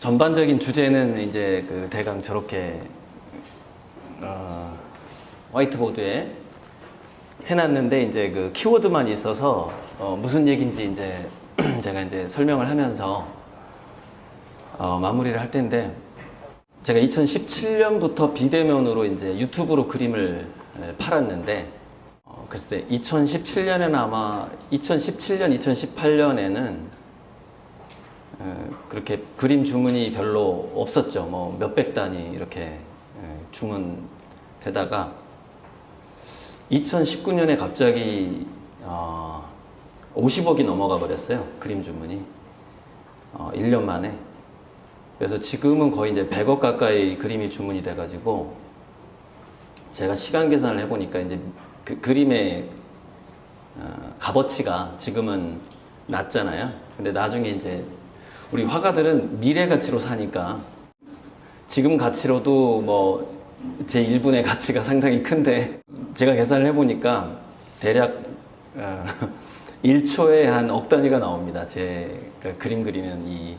전반적인 주제는 이제 그 대강 저렇게 화이트보드에 해놨는데 이제 그 키워드만 있어서 무슨 얘기인지 이제 제가 이제 설명을 하면서 마무리를 할 텐데, 제가 2017년부터 비대면으로 이제 유튜브로 그림을 팔았는데, 그랬을 때 2017년에는 아마 2017년, 2018년에는 그렇게 그림 주문이 별로 없었죠. 뭐 몇백 단위 이렇게 주문되다가 2019년에 갑자기 50억이 넘어가 버렸어요. 그림 주문이 1년 만에. 그래서 지금은 거의 이제 100억 가까이 그림이 주문이 돼가지고, 제가 시간 계산을 해보니까 이제 그 그림의 값어치가 지금은 낮잖아요. 근데 나중에 이제 우리 화가들은 미래 가치로 사니까 지금 가치로도 뭐 제 1분의 가치가 상당히 큰데, 제가 계산을 해보니까 대략 1초에 한 억 단위가 나옵니다. 제 그림 그리는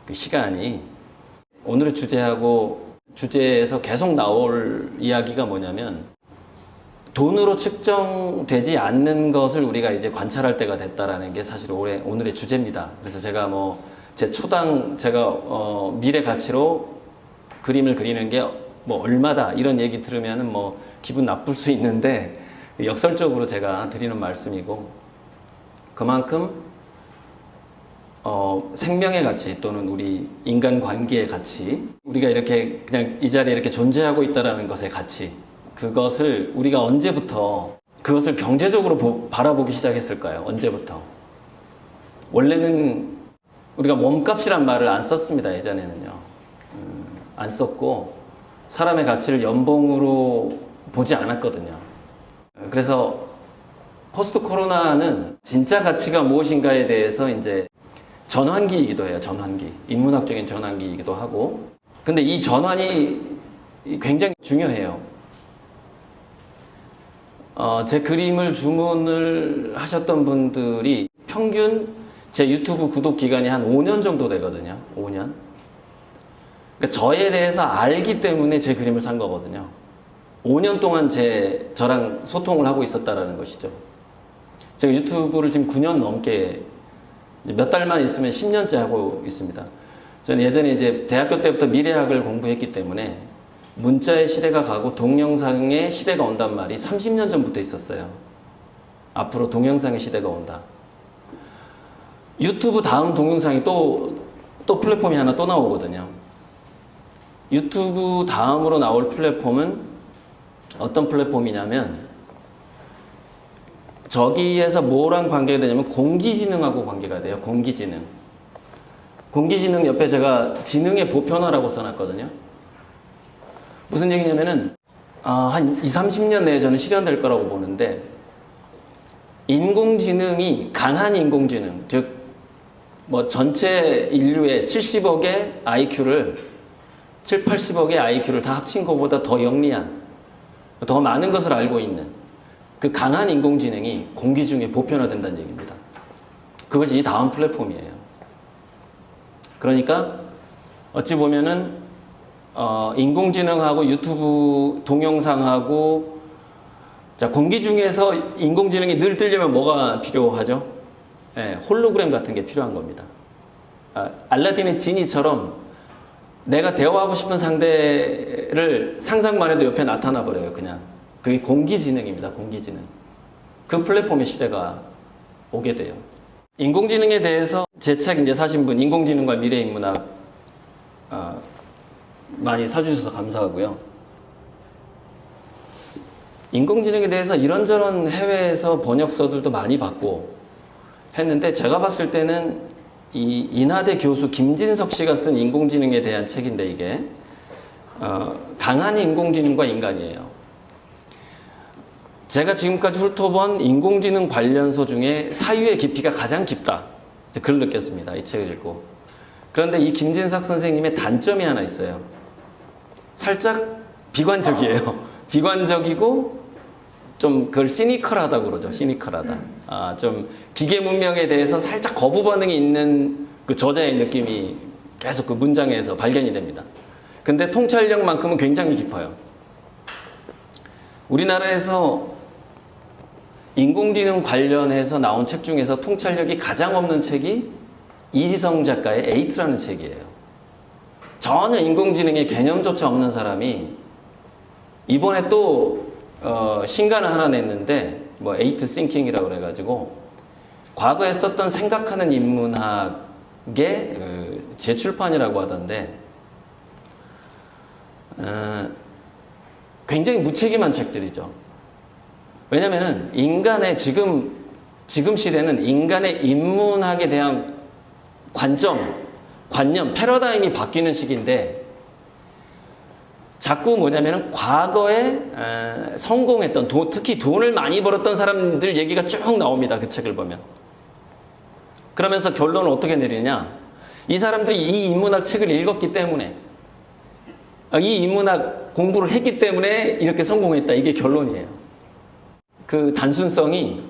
그 시간이. 오늘의 주제에서 계속 나올 이야기가 뭐냐면, 돈으로 측정되지 않는 것을 우리가 이제 관찰할 때가 됐다라는 게 사실 오늘의 주제입니다. 그래서 제가 뭐 제 제가 미래 가치로 그림을 그리는 게 뭐 얼마다 이런 얘기 들으면은 뭐 기분 나쁠 수 있는데, 역설적으로 제가 드리는 말씀이고, 그만큼 생명의 가치 또는 우리 인간 관계의 가치, 우리가 이렇게 그냥 이 자리에 이렇게 존재하고 있다라는 것의 가치, 그것을 우리가 언제부터 그것을 경제적으로 바라보기 시작했을까요? 언제부터? 원래는 우리가 몸값이란 말을 안 썼습니다. 예전에는요. 안 썼고 사람의 가치를 연봉으로 보지 않았거든요. 그래서 포스트 코로나는 진짜 가치가 무엇인가에 대해서 이제 전환기이기도 해요. 전환기. 인문학적인 전환기이기도 하고. 근데 이 전환이 굉장히 중요해요. 제 그림을 주문을 하셨던 분들이 평균 제 유튜브 구독 기간이 한 5년 정도 되거든요. 5년. 그러니까 저에 대해서 알기 때문에 제 그림을 산 거거든요. 5년 동안 저랑 소통을 하고 있었다라는 것이죠. 제가 유튜브를 지금 9년 넘게, 몇 달만 있으면 10년째 하고 있습니다. 저는 예전에 이제 대학교 때부터 미래학을 공부했기 때문에 문자의 시대가 가고 동영상의 시대가 온단 말이 30년 전부터 있었어요. 앞으로 동영상의 시대가 온다. 유튜브 다음 동영상이 또 플랫폼이 하나 또 나오거든요. 유튜브 다음으로 나올 플랫폼은 어떤 플랫폼이냐면, 저기에서 뭐랑 관계가 되냐면 공기지능하고 관계가 돼요. 공기지능. 공기지능 옆에 제가 지능의 보편화라고 써놨거든요. 무슨 얘기냐면은 한 20, 30년 내에 저는 실현될 거라고 보는데, 인공지능이, 강한 인공지능, 즉 뭐 전체 인류의 70억의 IQ를 7, 80억의 IQ를 다 합친 것보다 더 영리한, 더 많은 것을 알고 있는 그 강한 인공지능이 공기 중에 보편화된다는 얘기입니다. 그것이 이 다음 플랫폼이에요. 그러니까 어찌 보면은 인공지능하고 유튜브 동영상하고, 자, 공기 중에서 인공지능이 늘 뜨려면 뭐가 필요하죠? 홀로그램 같은 게 필요한 겁니다. 알라딘의 지니처럼 내가 대화하고 싶은 상대를 상상만 해도 옆에 나타나 버려요. 그냥 그게 공기지능입니다. 공기지능. 그 플랫폼의 시대가 오게 돼요. 인공지능에 대해서 제 책 이제 사신 분, 인공지능과 미래인문학, 많이 사주셔서 감사하고요. 인공지능에 대해서 이런저런 해외에서 번역서들도 많이 받고 했는데, 제가 봤을 때는 이 인하대 교수 김진석 씨가 쓴 인공지능에 대한 책인데, 이게 강한 인공지능과 인간이에요. 제가 지금까지 훑어본 인공지능 관련서 중에 사유의 깊이가 가장 깊다, 그걸 느꼈습니다. 이 책을 읽고. 그런데 이 김진석 선생님의 단점이 하나 있어요. 살짝 비관적이에요. 비관적이고 좀 그걸 시니컬하다고 그러죠. 시니컬하다. 좀 기계 문명에 대해서 살짝 거부 반응이 있는 그 저자의 느낌이 계속 그 문장에서 발견이 됩니다. 근데 통찰력만큼은 굉장히 깊어요. 우리나라에서 인공지능 관련해서 나온 책 중에서 통찰력이 가장 없는 책이 이지성 작가의 에이트라는 책이에요. 전혀 인공지능의 개념조차 없는 사람이 이번에 또 신간을 하나 냈는데 뭐 에이트 싱킹이라고 그래가지고 과거에 썼던 생각하는 인문학의 재출판이라고 하던데 굉장히 무책임한 책들이죠. 왜냐면은 인간의 지금 시대는 인간의 인문학에 대한 관념, 패러다임이 바뀌는 시기인데 자꾸 뭐냐면은 과거에 성공했던 특히 돈을 많이 벌었던 사람들 얘기가 쭉 나옵니다. 그 책을 보면. 그러면서 결론을 어떻게 내리냐? 이 사람들이 이 인문학 책을 읽었기 때문에 이 인문학 공부를 했기 때문에 이렇게 성공했다. 이게 결론이에요. 그 단순성이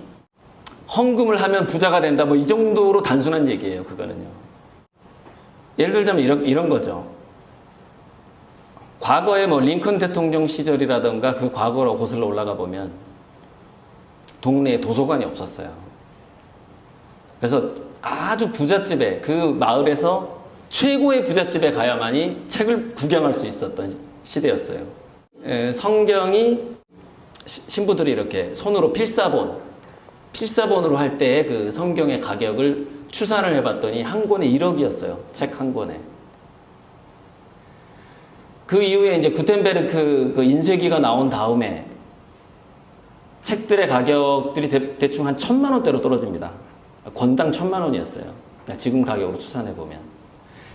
헌금을 하면 부자가 된다. 뭐 이 정도로 단순한 얘기예요. 그거는요. 예를 들자면 이런 거죠. 과거에 뭐 링컨 대통령 시절이라던가 그 과거로 거슬러 올라가 보면 동네에 도서관이 없었어요. 그래서 아주 부잣집에 그 마을에서 최고의 부잣집에 가야만이 책을 구경할 수 있었던 시대였어요. 성경이 신부들이 이렇게 손으로 필사본으로 할 때 그 성경의 가격을 추산을 해봤더니 한 권에 1억이었어요. 책 한 권에. 그 이후에 이제 구텐베르크 그 인쇄기가 나온 다음에 책들의 가격들이 대충 한 1,000만 원대로 떨어집니다. 권당 1,000만 원이었어요. 지금 가격으로 추산해보면.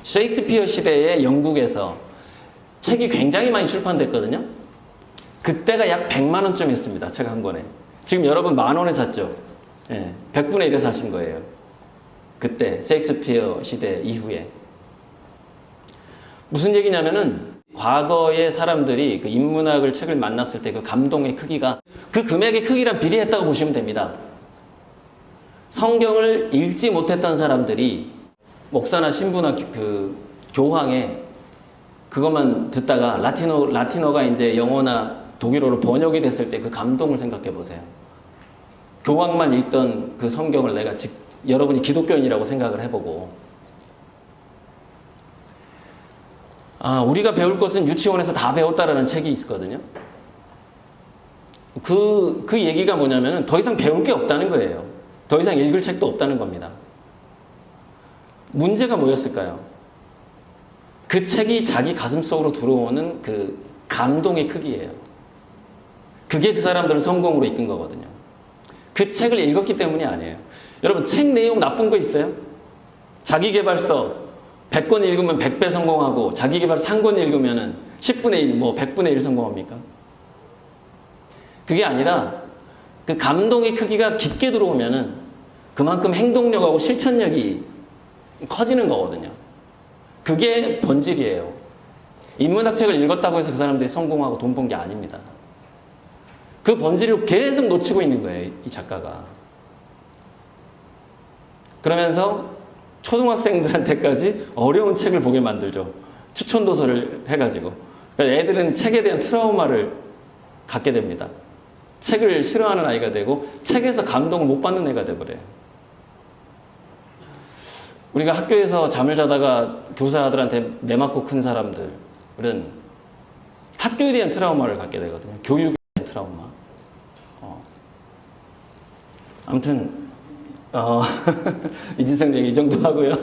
셰익스피어 시대에 영국에서 책이 굉장히 많이 출판됐거든요. 그때가 약 100만 원쯤 했습니다. 책 한 권에. 지금 여러분 10,000원에 샀죠? 예, 100분의 1에 사신 거예요. 그때 셰익스피어 시대 이후에. 무슨 얘기냐면은 과거의 사람들이 그 인문학을 책을 만났을 때 그 감동의 크기가 그 금액의 크기랑 비례했다고 보시면 됩니다. 성경을 읽지 못했던 사람들이 목사나 신부나 그 교황에 그것만 듣다가 라틴어가 이제 영어나 독일어로 번역이 됐을 때 그 감동을 생각해 보세요. 교황만 읽던 그 성경을 여러분이 기독교인이라고 생각을 해보고 우리가 배울 것은 유치원에서 다 배웠다라는 책이 있거든요. 그 얘기가 뭐냐면은 더 이상 배울 게 없다는 거예요. 더 이상 읽을 책도 없다는 겁니다. 문제가 뭐였을까요? 그 책이 자기 가슴 속으로 들어오는 그 감동의 크기예요. 그게 그 성공으로 성공으로 이끈 거거든요. 그 책을 읽었기 때문이 아니에요. 여러분, 책 내용 나쁜 거 있어요? 자기계발서 100권 읽으면 100배 성공하고 자기계발서 1권 읽으면 10분의 1, 100분의 1 성공합니까? 그게 아니라 그 감동의 크기가 깊게 들어오면은 그만큼 행동력하고 실천력이 커지는 거거든요. 그게 본질이에요. 인문학 책을 읽었다고 해서 그 사람들이 성공하고 돈 번 게 아닙니다. 그 본질을 계속 놓치고 있는 거예요, 이 작가가. 그러면서 초등학생들한테까지 어려운 책을 보게 만들죠. 추천도서를 해가지고. 그러니까 애들은 책에 대한 트라우마를 갖게 됩니다. 책을 싫어하는 아이가 되고 책에서 감동을 못 받는 애가 돼버려요. 우리가 학교에서 잠을 자다가 교사들한테 매 맞고 큰 사람들은 학교에 대한 트라우마를 갖게 되거든요. 교육에 대한 트라우마. 아무튼 이진성 얘기 이 정도 하고요.